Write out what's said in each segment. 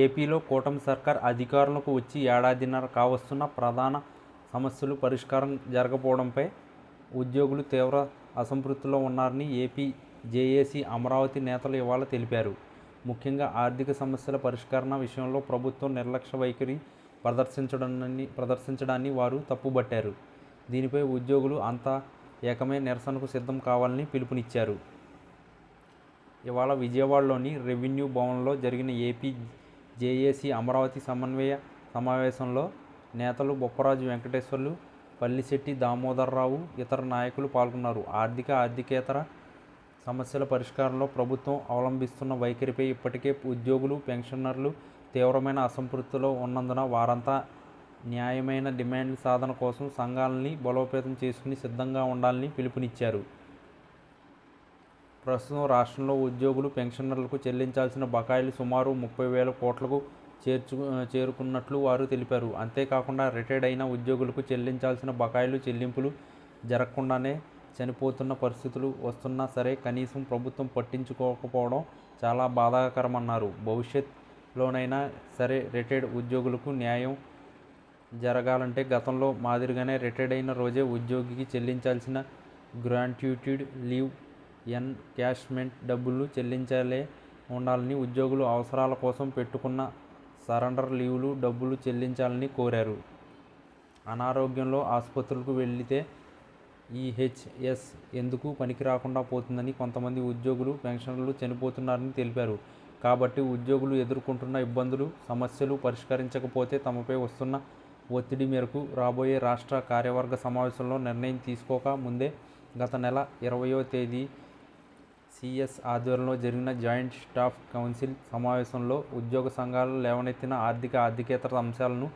ఏపీలో కూటమి సర్కార్ అధికారంలోకి వచ్చి ఏడాదిన్నర కావస్తున్న ప్రధాన సమస్యలు పరిష్కారం జరగకపోవడంపై ఉద్యోగులు తీవ్ర అసంతృప్తిలో ఉన్నారని ఏపీ జేఏసీ అమరావతి నేతలు ఇవాళ తెలిపారు. ముఖ్యంగా ఆర్థిక సమస్యల పరిష్కరణ విషయంలో ప్రభుత్వం నిర్లక్ష్య వైఖరి ప్రదర్శించడాన్ని వారు తప్పుబట్టారు. దీనిపై ఉద్యోగులు అంతా ఏకమై నిరసనకు సిద్ధం కావాలని పిలుపునిచ్చారు. ఇవాళ విజయవాడలోని రెవెన్యూ భవన్లో జరిగిన ఏపీ జేఏసీ అమరావతి సమన్వయ సమావేశంలో నేతలు బొప్పరాజు వెంకటేశ్వర్లు, పల్లిశెట్టి దామోదరరావు, ఇతర నాయకులు పాల్గొన్నారు. ఆర్థికేతర సమస్యల పరిష్కారంలో ప్రభుత్వం అవలంబిస్తున్న వైఖరిపై ఇప్పటికే ఉద్యోగులు, పెన్షనర్లు తీవ్రమైన అసంతృప్తిలో ఉన్నందున వారంతా న్యాయమైన డిమాండ్ల సాధన కోసం సంఘాలని బలోపేతం చేసుకుని సిద్ధంగా ఉండాలని పిలుపునిచ్చారు. ప్రస్తుతం రాష్ట్రంలో ఉద్యోగులు, పెన్షనర్లకు చెల్లించాల్సిన బకాయిలు సుమారు 30,000 కోట్లకు చేరుకున్నట్లు వారు తెలిపారు. అంతేకాకుండా రిటైర్డ్ అయిన ఉద్యోగులకు చెల్లించాల్సిన బకాయిలు చెల్లింపులు జరగకుండానే చనిపోతున్న పరిస్థితులు వస్తున్నా సరే కనీసం ప్రభుత్వం పట్టించుకోకపోవడం చాలా బాధాకరమన్నారు. భవిష్యత్తులోనైనా సరే రిటైర్డ్ ఉద్యోగులకు న్యాయం జరగాలంటే గతంలో మాదిరిగానే రిటైర్డ్ అయిన రోజే ఉద్యోగికి చెల్లించాల్సిన గ్రాట్యుటీ లీవ్, ఎన్కాష్మెంట్ డబ్బులు చెల్లించాలే ఉండాలని, ఉద్యోగులు అవసరాల కోసం పెట్టుకున్న సరెండర్ లీవులు డబ్బులు చెల్లించాలని కోరారు. అనారోగ్యంలో ఆసుపత్రులకు వెళితే ఈహెచ్ఎస్ ఎందుకు పనికిరాకుండా పోతుందని కొంతమంది ఉద్యోగులు, పెన్షనర్లు చనిపోతున్నారని తెలిపారు. కాబట్టి ఉద్యోగులు ఎదుర్కొంటున్న ఇబ్బందులు, సమస్యలు పరిష్కరించకపోతే తమపై వస్తున్న ఒత్తిడి మేరకు రాబోయే రాష్ట్ర కార్యవర్గ సమావేశంలో నిర్ణయం తీసుకోక ముందే గత నెల 20వ తేదీ సిఎస్ ఆధ్వర్యంలో జరిగిన జాయింట్ స్టాఫ్ కౌన్సిల్ సమావేశంలో ఉద్యోగ సంఘాలు లేవనెత్తిన ఆర్థికేతర అంశాలను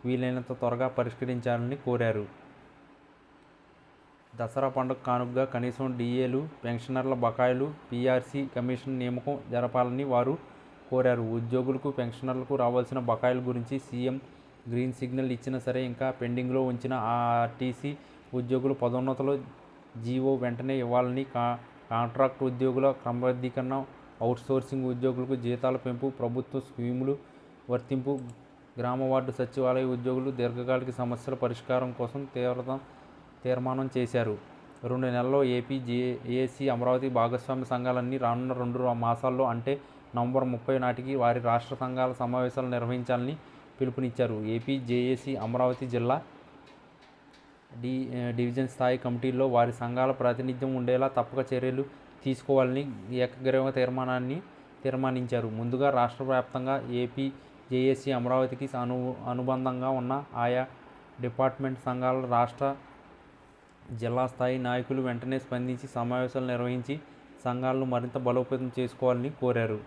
వీలైనంత త్వరగా పరిష్కరించాలని కోరారు. దసరా పండుగ కానుకగా కనీసం డిఏలు, పెన్షనర్ల బకాయిలు, పీఆర్సీ కమిషన్ నియామకం జరపాలని వారు కోరారు. ఉద్యోగులకు, పెన్షనర్లకు రావాల్సిన బకాయిల గురించి సీఎం గ్రీన్ సిగ్నల్ ఇచ్చినా సరే ఇంకా పెండింగ్లో ఉంచిన ఆర్టీసీ ఉద్యోగుల పదోన్నతుల జీవో వెంటనే ఇవ్వాలని, కాంట్రాక్ట్ ఉద్యోగుల క్రమబద్ధీకరణ, అవుట్సోర్సింగ్ ఉద్యోగులకు జీతాల పెంపు, ప్రభుత్వ స్కీములు వర్తింపు, గ్రామ వార్డు సచివాలయ ఉద్యోగులు దీర్ఘకాలిక సమస్యల పరిష్కారం కోసం తీర్మానం చేశారు. 2 నెలల్లో ఏపీ జేఏసీ అమరావతి భాగస్వామ్య సంఘాలన్నీ రానున్న 2 మాసాల్లో అంటే నవంబర్ 30 నాటికి వారి రాష్ట్ర సంఘాల సమావేశాలు నిర్వహించాలని పిలుపునిచ్చారు. ఏపీ జేఏసీ అమరావతి జిల్లా, డివిజన్ స్థాయి కమిటీల్లో వారి సంఘాల ప్రాతినిధ్యం ఉండేలా తప్పక చర్యలు తీసుకోవాలని ఏకగ్రీవ తీర్మానించారు. ముందుగా రాష్ట్ర వ్యాప్తంగా ఏపీ జేఏసీ అమరావతికి అనుబంధంగా ఉన్న ఆయా డిపార్ట్మెంట్ సంఘాల రాష్ట్ర, జిల్లా స్థాయి నాయకులు వెంటనే స్పందించి సమావేశాలు నిర్వహించి సంఘాలను మరింత బలోపేతం చేసుకోవాలని కోరారు.